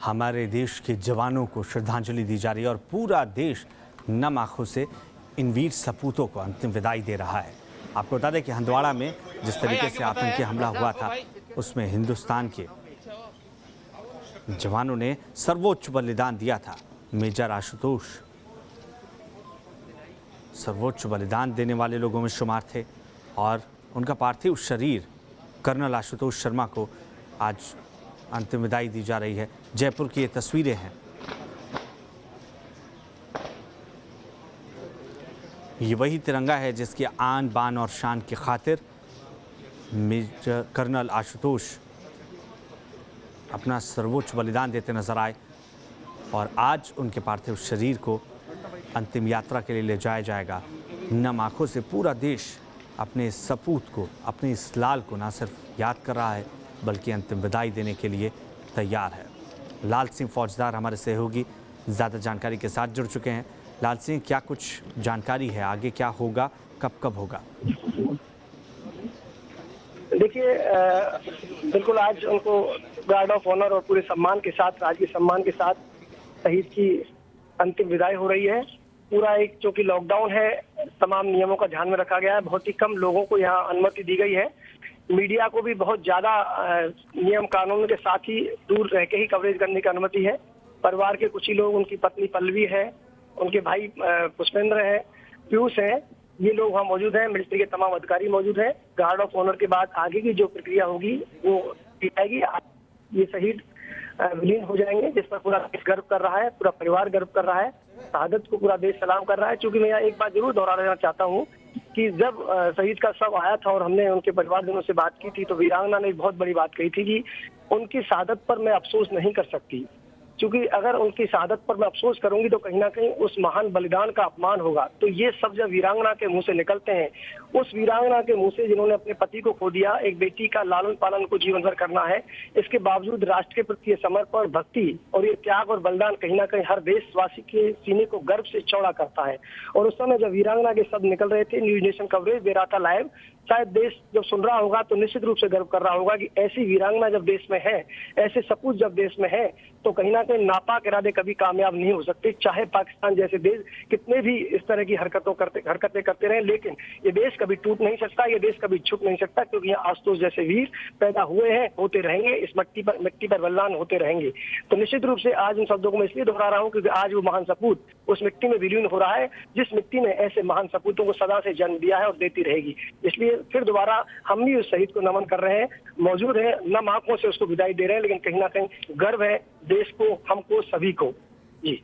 हमारे देश के जवानों को श्रद्धांजलि दी जा रही है और पूरा देश नम आंखों से इन वीर सपूतों को अंतिम विदाई दे रहा है। आपको बता दें कि हंदवाड़ा में जिस तरीके से आतंकी हमला हुआ था उसमें हिंदुस्तान के जवानों ने सर्वोच्च बलिदान दिया था। मेजर आशुतोष सर्वोच्च बलिदान देने वाले लोगों में शुमार थे और उनका पार्थिव शरीर कर्नल आशुतोष शर्मा को आज अंतिम विदाई दी जा रही है। जयपुर की ये तस्वीरें हैं। ये वही तिरंगा है जिसकी आन बान और शान की खातिर मेजर कर्नल आशुतोष अपना सर्वोच्च बलिदान देते नजर आए और आज उनके पार्थिव शरीर को अंतिम यात्रा के लिए ले जाया जाएगा। नम आंखों से पूरा देश अपने इस सपूत को, अपने इस लाल को ना सिर्फ याद कर रहा है बल्कि अंतिम विदाई देने के लिए तैयार है। लाल सिंह फौजदार हमारे सहयोगी ज़्यादा जानकारी के साथ जुड़ चुके हैं। लाल सिंह, क्या कुछ जानकारी है, आगे क्या होगा, कब कब होगा? देखिए, बिल्कुल आज उनको गार्ड ऑफ ऑनर और पूरे सम्मान के साथ, राजकीय सम्मान के साथ शहीद की अंतिम विदाई हो रही है। पूरा एक चूंकि लॉकडाउन है, तमाम नियमों का ध्यान में रखा गया है। बहुत ही कम लोगों को यहाँ अनुमति दी गई है। मीडिया को भी बहुत ज्यादा नियम कानून के साथ ही दूर रह के ही कवरेज करने की अनुमति है। परिवार के कुछ ही लोग, उनकी पत्नी पल्लवी है, उनके भाई पुष्पेंद्र है, पीयूष है, ये लोग वहाँ मौजूद हैं। मिलिट्री के तमाम अधिकारी मौजूद हैं। गार्ड ऑफ ऑनर के बाद आगे की जो प्रक्रिया होगी वो की जाएगी। ये शहीद विलीन हो जाएंगे, जिस पर पूरा देश गर्व कर रहा है, पूरा परिवार गर्व कर रहा है। शहादत को पूरा देश सलाम कर रहा है। चूंकि मैं यहाँ एक बात जरूर दोहरा देना चाहता हूँ कि जब शहीद का शव आया था और हमने उनके परिवारजनों से बात की थी तो वीरांगना ने एक बहुत बड़ी बात कही थी कि उनकी शहादत पर मैं अफसोस नहीं कर सकती, क्योंकि अगर उनकी शहादत पर मैं अफसोस करूंगी तो कहीं ना कहीं उस महान बलिदान का अपमान होगा। तो ये सब जब वीरांगना के मुंह से निकलते हैं, उस वीरांगना के मुंह से जिन्होंने अपने पति को खो दिया, एक बेटी का लालन पालन को जीवन भर करना है, इसके बावजूद राष्ट्र के प्रति समर्पण, भक्ति और ये त्याग और बलिदान कहीं ना कहीं हर देशवासी के सीने को गर्व से चौड़ा करता है। और उस समय जब वीरांगना के शब्द निकल रहे थे, न्यूज नेशन कवरेज दे रहा था लाइव, शायद देश जब सुन रहा होगा तो निश्चित रूप से गर्व कर रहा होगा कि ऐसी वीरांगना जब देश में है, ऐसे सपूत जब देश में है, तो कहीं ना कहीं नापाक इरादे कभी कामयाब नहीं हो सकते। चाहे पाकिस्तान जैसे देश कितने भी इस तरह की हरकतें करते रहे, लेकिन ये देश कभी टूट नहीं सकता, ये देश कभी झुक नहीं सकता, क्योंकि यहाँ आशुतोष जैसे वीर पैदा हुए हैं, होते रहेंगे, इस मिट्टी पर बलिदान होते रहेंगे। तो निश्चित रूप से आज उन शब्दों को मैं इसलिए दोहरा रहा हूँ क्योंकि आज वो महान सपूत उस मिट्टी में विलीन हो रहा है जिस मिट्टी ने ऐसे महान सपूतों को सदा से जन्म दिया है और देती रहेगी। इसलिए फिर दोबारा हम भी उस शहीद को नमन कर रहे हैं, मौजूद हैं, नम आंखों से उसको विदाई दे रहे हैं, लेकिन कहीं ना कहीं गर्व है देश को, हमको, सभी को। जी,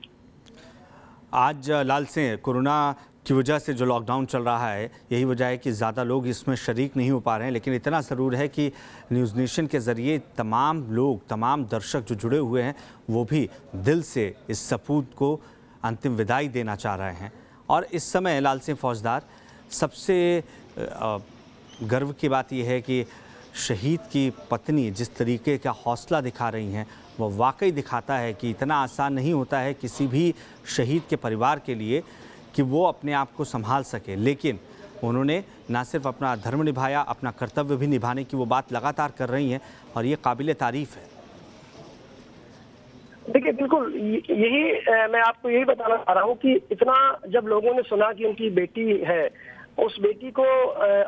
आज लाल सिंह, कोरोना की वजह से जो लॉकडाउन चल रहा है, यही वजह है कि ज़्यादा लोग इसमें शरीक नहीं हो पा रहे हैं, लेकिन इतना ज़रूर है कि न्यूज़ नेशन के ज़रिए तमाम लोग, तमाम दर्शक जो जुड़े हुए हैं वो भी दिल से इस सपूत को अंतिम विदाई देना चाह रहे हैं। और इस समय लाल सिंह फौजदार, सबसे गर्व की बात यह है कि शहीद की पत्नी जिस तरीके का हौसला दिखा रही हैं वो वाकई दिखाता है कि इतना आसान नहीं होता है किसी भी शहीद के परिवार के लिए कि वो अपने आप को संभाल सके, लेकिन उन्होंने ना सिर्फ अपना धर्म निभाया, अपना कर्तव्य भी निभाने की वो बात लगातार कर रही हैं और ये काबिले तारीफ है। देखिए, बिल्कुल यही मैं आपको यही बताना चाह रहा हूँ कि इतना जब लोगों ने सुना कि उनकी बेटी है, उस बेटी को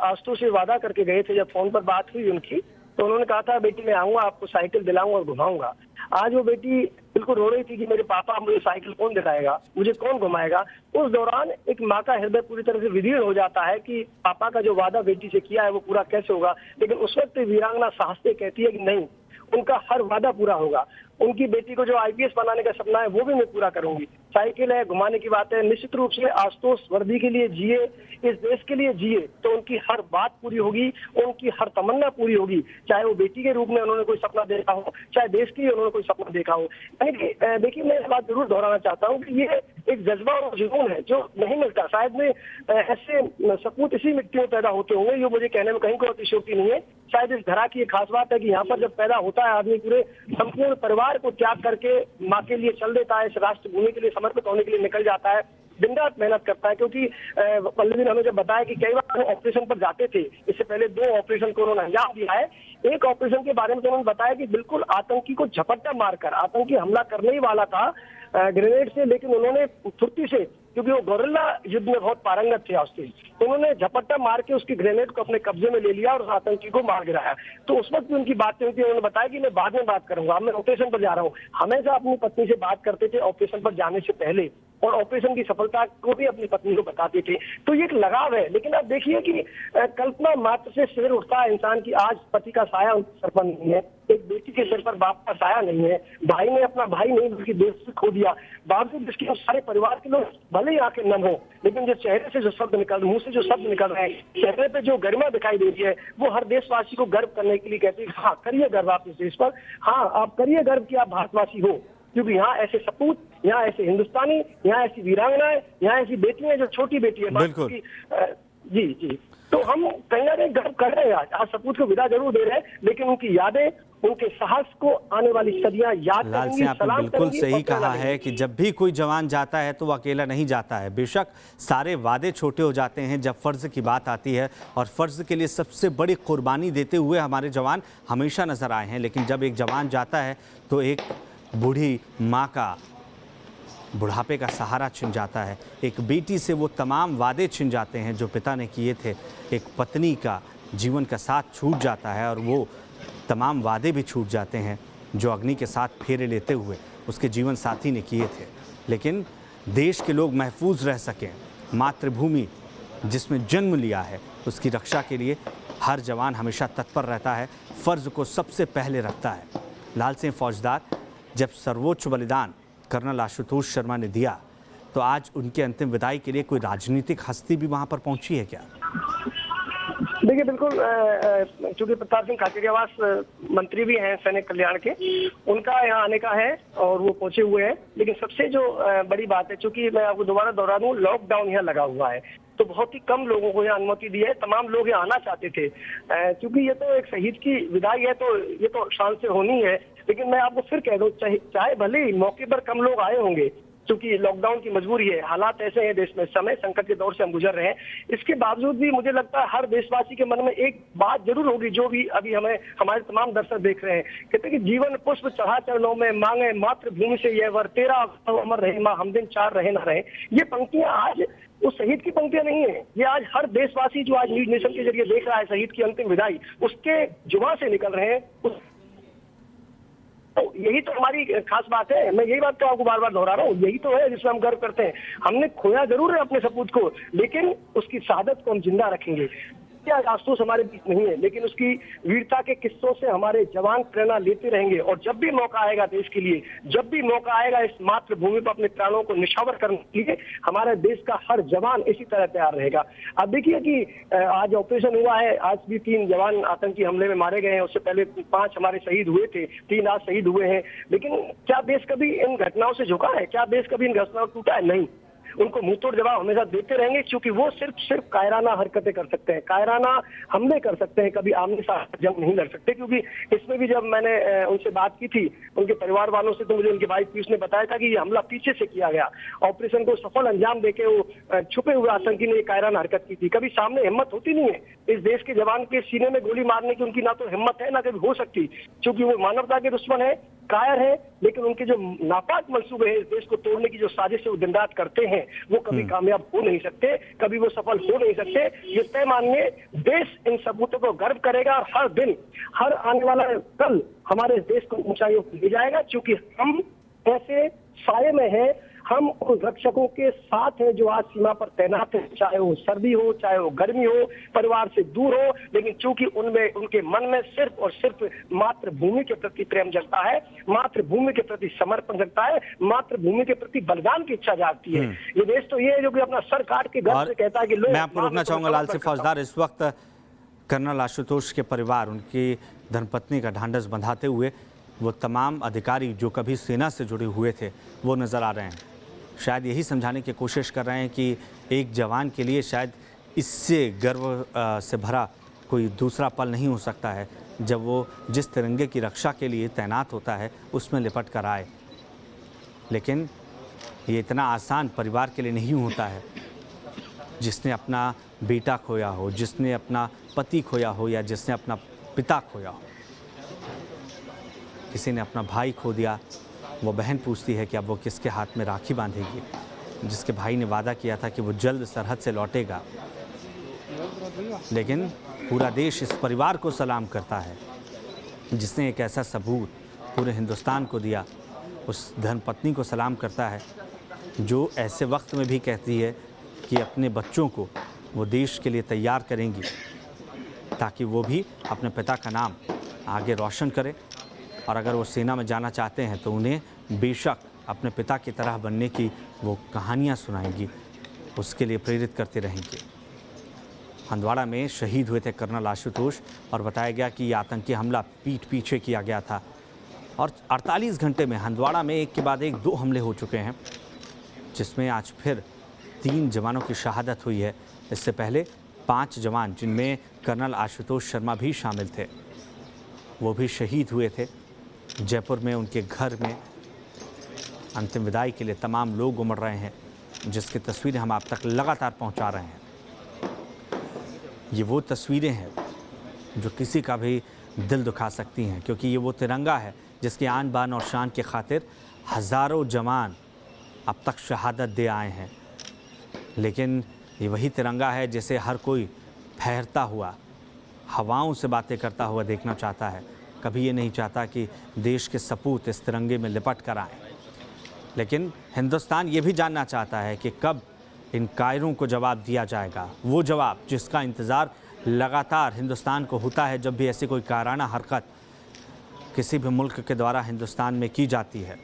आशुतोष से वादा करके गए थे, जब फोन पर बात हुई उनकी तो उन्होंने कहा था बेटी मैं आऊंगा, आपको साइकिल दिलाऊंगा और घुमाऊंगा। आज वो बेटी बिल्कुल रो रही थी कि मेरे पापा, मुझे साइकिल कौन दिलाएगा, मुझे कौन घुमाएगा। उस दौरान एक माँ का हृदय पूरी तरह से विदीर्ण हो जाता है कि पापा का जो वादा बेटी से किया है वो पूरा कैसे होगा। लेकिन उस वक्त वीरांगना साहस से कहती है कि नहीं, उनका हर वादा पूरा होगा। उनकी बेटी को जो आईपीएस बनाने का सपना है वो भी मैं पूरा करूंगी। साइकिल है, घुमाने की बात है, निश्चित रूप से आशुतोष वर्दी के लिए जिए, इस देश के लिए जिए, तो उनकी हर बात पूरी होगी, उनकी हर तमन्ना पूरी होगी। चाहे वो बेटी के रूप में उन्होंने कोई सपना देखा हो, चाहे देश के लिए उन्होंने कोई सपना देखा हो। देखिए, मैं इस बात जरूर दोहराना चाहता हूँ कि ये एक जज्बा और जुनून है जो नहीं मिलता। शायद में ऐसे सपूत इसी मिट्टी में पैदा होते होंगे, ये मुझे कहने में कहीं कोई अतिशयोक्ति नहीं है। शायद इस धरा की एक खास बात है कि यहाँ पर जब पैदा होता है आदमी पूरे संपूर्ण परिवार को त्याग करके माँ के लिए चल देता है, इस राष्ट्र भूमि के लिए समर्पित होने के लिए निकल जाता है। दिन रात मेहनत करता है। क्योंकि पल्लवी ने हमें जब बताया कि कई बार वो ऑपरेशन पर जाते थे, इससे पहले 2 ऑपरेशन को उन्होंने अंजाम दिया है। एक ऑपरेशन के बारे में तो उन्होंने बताया कि बिल्कुल आतंकी को झपट्टा मारकर, आतंकी हमला करने ही वाला था ग्रेनेड से, लेकिन उन्होंने फुर्ती से, क्योंकि वो गोरिल्ला युद्ध में बहुत पारंगत थे उससे, तो उन्होंने झपट्टा मार के उसकी ग्रेनेड को अपने कब्जे में ले लिया और उस आतंकी को मार गिराया। तो उस वक्त भी उनकी बात हुई थी, उन्होंने बताया कि मैं बाद में बात करूंगा, मैं ऑपरेशन पर जा रहा हूँ। हमेशा अपनी पत्नी से बात करते थे ऑपरेशन पर जाने से पहले, और ऑपरेशन की सफलता को भी अपनी पत्नी को बताते थे। तो ये एक लगाव है। लेकिन अब देखिए कि कल्पना मात्र से सिर उठता है इंसान की, आज पति का साया उनके सर पर नहीं है, एक बेटी के सिर पर बाप का साया नहीं है, भाई ने अपना भाई नहीं बल्कि दोस्त खो दिया, बावजूद जिसके सारे परिवार के लोग भले ही आंखें नम हो, लेकिन जो चेहरे से जो शब्द निकल, मुंह से जो शब्द निकल रहे हैं, चेहरे पे जो गरिमा दिखाई दे रही है, वो हर देशवासी को गर्व करने के लिए कहती है, हाँ करिए गर्व आप इस देश पर, हाँ आप करिए गर्व कि आप भारतवासी हो। क्योंकि यहाँ ऐसे सपूत, यहाँ ऐसे हिंदुस्तानी, यहाँ ऐसी वीरांगनाएं, यहाँ ऐसी बेटियां जो छोटी बेटी है बिल्कुल। जी जी, तो हम कहीं ना कहीं गर्व कर रहे हैं। आज सपूत को विदा जरूर दे रहे हैं, लेकिन उनकी यादें, उनके साहस को आने वाली सदियां याद लाल करेंगी, सिंह, आपने सलाम बिल्कुल करेंगी सही और प्रेरणा कहा है देंगी। कि जब भी कोई जवान जाता है तो वो अकेला नहीं जाता है। बेशक सारे वादे छोटे हो जाते हैं जब फ़र्ज़ की बात आती है, और फ़र्ज़ के लिए सबसे बड़ी कुर्बानी देते हुए हमारे जवान हमेशा नज़र आए हैं। लेकिन जब एक जवान जाता है तो एक बूढ़ी माँ का बुढ़ापे का सहारा छिन जाता है, एक बेटी से वो तमाम वादे छिन जाते हैं जो पिता ने किए थे, एक पत्नी का जीवन का साथ छूट जाता है और वो तमाम वादे भी छूट जाते हैं जो अग्नि के साथ फेरे लेते हुए उसके जीवन साथी ने किए थे। लेकिन देश के लोग महफूज रह सकें, मातृभूमि जिसमें जन्म लिया है उसकी रक्षा के लिए हर जवान हमेशा तत्पर रहता है, फ़र्ज़ को सबसे पहले रखता है। लाल सिंह फौजदार जब सर्वोच्च बलिदान कर्नल आशुतोष शर्मा ने दिया तो आज उनके अंतिम विदाई के लिए कोई राजनीतिक हस्ती भी वहां पर पहुंची है क्या? देखिए बिल्कुल, चूंकि प्रताप सिंह खाचरियावास मंत्री भी हैं सैनिक कल्याण के, उनका यहाँ आने का है और वो पहुंचे हुए हैं। लेकिन सबसे जो बड़ी बात है, चूंकि मैं आपको दोबारा दोहरा दूं, लॉकडाउन यहाँ लगा हुआ है, तो बहुत ही कम लोगों को यहाँ अनुमति दी है। तमाम लोग यहाँ आना चाहते थे, क्योंकि ये तो एक शहीद की विदाई है, तो ये तो शान से होनी है। लेकिन मैं आपको फिर कह दूं, चाहे भले ही मौके पर कम लोग आए होंगे, क्योंकि लॉकडाउन की मजबूरी है, हालात ऐसे हैं देश में, समय संकट के दौर से हम गुजर रहे हैं, इसके बावजूद भी मुझे लगता है हर देशवासी के मन में एक बात जरूर होगी, जो भी अभी हमें हमारे तमाम दर्शक देख रहे हैं, कहते हैं कि जीवन पुष्प चढ़ा चरणों में, मांगे मातृभूमि से यह वर, तेरा अमर रहे माँ हम दिन चार रहे ना रहे। ये पंक्तियां आज उस शहीद की पंक्तियां नहीं है, ये आज हर देशवासी जो आज न्यूज नेशन के जरिए देख रहा है शहीद की अंतिम विदाई, उसके जुबान से निकल रहे हैं। तो यही तो हमारी खास बात है। मैं यही बात तो आपको बार बार दोहरा रहा हूँ, यही तो है जिसमें हम गर्व करते हैं। हमने खोया जरूर है अपने सपूत को, लेकिन उसकी शहादत को हम जिंदा रखेंगे। क्या आशुतोष हमारे बीच नहीं है, लेकिन उसकी वीरता के किस्सों से हमारे जवान प्रेरणा लेते रहेंगे। और जब भी मौका आएगा देश के लिए, जब भी मौका आएगा इस मातृभूमि पर अपने प्राणों को निछावर करने के लिए, हमारे देश का हर जवान इसी तरह तैयार रहेगा। अब देखिए कि आज ऑपरेशन हुआ है, आज भी 3 जवान आतंकी हमले में मारे गए हैं, उससे पहले 5 हमारे शहीद हुए थे, 3 आज शहीद हुए हैं। लेकिन क्या देश कभी इन घटनाओं से झुका है? क्या देश कभी इन घटनाओं से टूटा है? नहीं। उनको मुंहतोड़ जवाब हमेशा देते रहेंगे, क्योंकि वो सिर्फ कायराना हरकतें कर सकते हैं, कायराना हमले कर सकते हैं, कभी आमने सामने जंग नहीं लड़ सकते। क्योंकि इसमें भी जब मैंने उनसे बात की थी, उनके परिवार वालों से, तो मुझे उनके भाई पीयूष ने बताया था कि ये हमला पीछे से किया गया, ऑपरेशन को सफल अंजाम देके वो छुपे हुए आतंकी ने कायराना हरकत की थी। कभी सामने हिम्मत होती नहीं है इस देश के जवान के सीने में गोली मारने की, उनकी ना तो हिम्मत है ना कभी हो सकती, क्योंकि वो मानवता के दुश्मन है, कायर है। लेकिन उनके जो नापाक मंसूबे हैं इस देश को तोड़ने की, जो साजिश वो दिन रात करते हैं, वो कभी कामयाब हो नहीं सकते, कभी वो सफल हो नहीं सकते। ये तय मानिए, देश इन सबूतों को गर्व करेगा और हर दिन, हर आने वाला कल हमारे देश को ऊंचाइयों पर ले जाएगा, क्योंकि हम ऐसे साये में हैं, हम उन रक्षकों के साथ हैं जो आज सीमा पर तैनात है, चाहे वो सर्दी हो, चाहे वो गर्मी हो, परिवार से दूर हो, लेकिन चूंकि उनमें, उनके मन में सिर्फ और सिर्फ मातृभूमि के प्रति प्रेम जगता है, मातृभूमि के प्रति समर्पण जगता है, मातृभूमि के प्रति बलिदान की इच्छा जागती है। ये देश तो ये है जो कि अपना सर काट के गर्व से कहता है कि लोग। मैं आपको रोकना चाहूंगा लाल सिंह फौजदार, इस वक्त कर्नल आशुतोष के परिवार, उनकी धर्मपत्नी का ढांढस बंधाते हुए वो तमाम अधिकारी जो कभी सेना से जुड़े हुए थे वो नज़र आ रहे हैं। शायद यही समझाने की कोशिश कर रहे हैं कि एक जवान के लिए शायद इससे गर्व से भरा कोई दूसरा पल नहीं हो सकता है जब वो जिस तिरंगे की रक्षा के लिए तैनात होता है उसमें लिपट कर आए। लेकिन ये इतना आसान परिवार के लिए नहीं होता है जिसने अपना बेटा खोया हो, जिसने अपना पति खोया हो या जिसने अपना पिता खोया हो। किसी ने अपना भाई खो दिया, वो बहन पूछती है कि अब वो किसके हाथ में राखी बांधेगी। जिसके भाई ने वादा किया था कि वो जल्द सरहद से लौटेगा, लेकिन पूरा देश इस परिवार को सलाम करता है जिसने एक ऐसा सबूत पूरे हिंदुस्तान को दिया। उस धर्मपत्नी को सलाम करता है जो ऐसे वक्त में भी कहती है कि अपने बच्चों को वो देश के लिए तैयार करेंगी ताकि वो भी अपने पिता का नाम आगे रोशन करें, और अगर वो सेना में जाना चाहते हैं तो उन्हें बेशक अपने पिता की तरह बनने की वो कहानियाँ सुनाएंगी, उसके लिए प्रेरित करते रहेंगे। हंदवाड़ा में शहीद हुए थे कर्नल आशुतोष और बताया गया कि ये आतंकी हमला पीठ पीछे किया गया था और 48 घंटे में हंदवाड़ा में एक के बाद एक 2 हमले हो चुके हैं, जिसमें आज फिर 3 जवानों की शहादत हुई है। इससे पहले 5 जवान, जिनमें कर्नल आशुतोष शर्मा भी शामिल थे, वो भी शहीद हुए थे। जयपुर में उनके घर में अंतिम विदाई के लिए तमाम लोग उमड़ रहे हैं, जिसकी तस्वीरें हम आप तक लगातार पहुंचा रहे हैं। ये वो तस्वीरें हैं जो किसी का भी दिल दुखा सकती हैं, क्योंकि ये वो तिरंगा है जिसकी आन बान और शान की खातिर हज़ारों जवान अब तक शहादत दे आए हैं। लेकिन ये वही तिरंगा है जिसे हर कोई फहरता हुआ, हवाओं से बातें करता हुआ देखना चाहता है। कभी ये नहीं चाहता कि देश के सपूत इस तिरंगे में लिपट कर आएँ। लेकिन हिंदुस्तान ये भी जानना चाहता है कि कब इन कायरों को जवाब दिया जाएगा, वो जवाब जिसका इंतज़ार लगातार हिंदुस्तान को होता है जब भी ऐसी कोई कायराना हरकत किसी भी मुल्क के द्वारा हिंदुस्तान में की जाती है।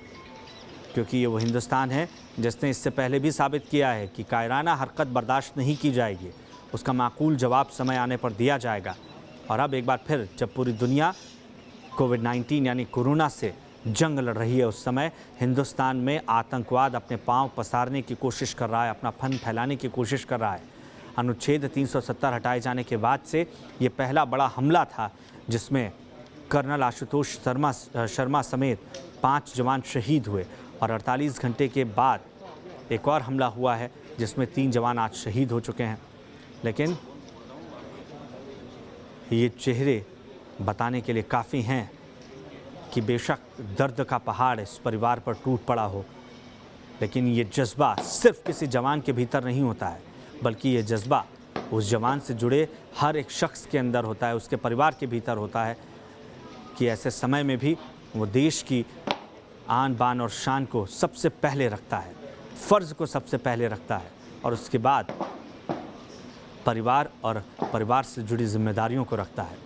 क्योंकि ये वो हिंदुस्तान है जिसने इससे पहले भी साबित किया है कि कायराना हरकत बर्दाश्त नहीं की जाएगी, उसका माकूल जवाब समय आने पर दिया जाएगा। और अब एक बार फिर जब पूरी दुनिया कोविड-19 यानी कोरोना से जंग लड़ रही है, उस समय हिंदुस्तान में आतंकवाद अपने पांव पसारने की कोशिश कर रहा है, अपना फन फैलाने की कोशिश कर रहा है। अनुच्छेद 370 हटाए जाने के बाद से ये पहला बड़ा हमला था जिसमें कर्नल आशुतोष शर्मा समेत 5 जवान शहीद हुए, और 48 घंटे के बाद एक और हमला हुआ है जिसमें 3 जवान आज शहीद हो चुके हैं। लेकिन ये चेहरे बताने के लिए काफ़ी हैं कि बेशक दर्द का पहाड़ इस परिवार पर टूट पड़ा हो, लेकिन ये जज्बा सिर्फ किसी जवान के भीतर नहीं होता है, बल्कि ये जज्बा उस जवान से जुड़े हर एक शख्स के अंदर होता है, उसके परिवार के भीतर होता है कि ऐसे समय में भी वो देश की आन बान और शान को सबसे पहले रखता है, फ़र्ज़ को सबसे पहले रखता है, और उसके बाद परिवार और परिवार से जुड़ी जिम्मेदारियों को रखता है।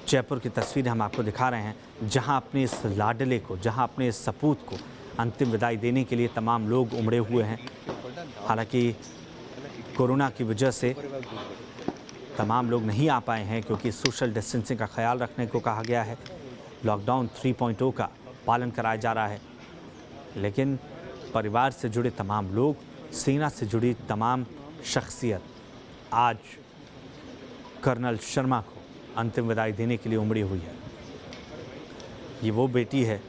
जयपुर की तस्वीरें हम आपको दिखा रहे हैं, जहां अपने इस लाडले को, जहां अपने इस सपूत को अंतिम विदाई देने के लिए तमाम लोग उमड़े हुए हैं। हालांकि कोरोना की वजह से तमाम लोग नहीं आ पाए हैं, क्योंकि सोशल डिस्टेंसिंग का ख्याल रखने को कहा गया है, लॉकडाउन 3.0 का पालन कराया जा रहा है। लेकिन परिवार से जुड़े तमाम लोग, सेना से जुड़ी तमाम शख्सियत आज कर्नल शर्मा को अंतिम विदाई देने के लिए उमड़ी हुई है। ये वो बेटी है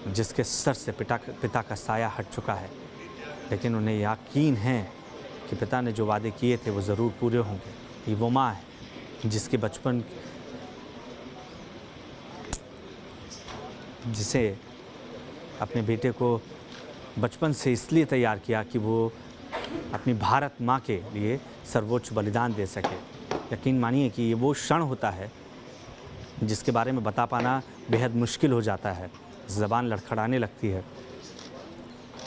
जिसके सर से पिता का साया हट चुका है, लेकिन उन्हें यकीन है कि पिता ने जो वादे किए थे वो ज़रूर पूरे होंगे। ये वो माँ है जिसके बचपन, जिसे अपने बेटे को बचपन से इसलिए तैयार किया कि वो अपनी भारत माँ के लिए सर्वोच्च बलिदान दे सके। यकीन मानिए कि ये वो क्षण होता है जिसके बारे में बता पाना बेहद मुश्किल हो जाता है, ज़बान लड़खड़ाने लगती है,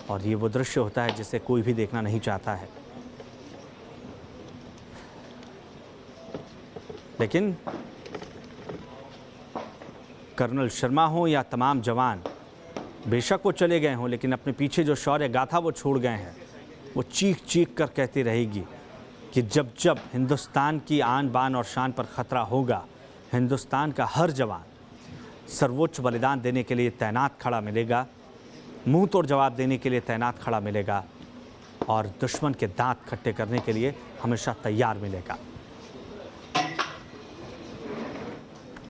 और ये वो दृश्य होता है जिसे कोई भी देखना नहीं चाहता है। लेकिन कर्नल शर्मा हो या तमाम जवान, बेशक वो चले गए हों, लेकिन अपने पीछे जो शौर्य गाथा वो छोड़ गए हैं, वो चीख चीख कर कहती रहेगी कि जब जब हिंदुस्तान की आन बान और शान पर ख़तरा होगा, हिंदुस्तान का हर जवान सर्वोच्च बलिदान देने के लिए तैनात खड़ा मिलेगा, मुंह तोड़ जवाब देने के लिए तैनात खड़ा मिलेगा, और दुश्मन के दांत खट्टे करने के लिए हमेशा तैयार मिलेगा।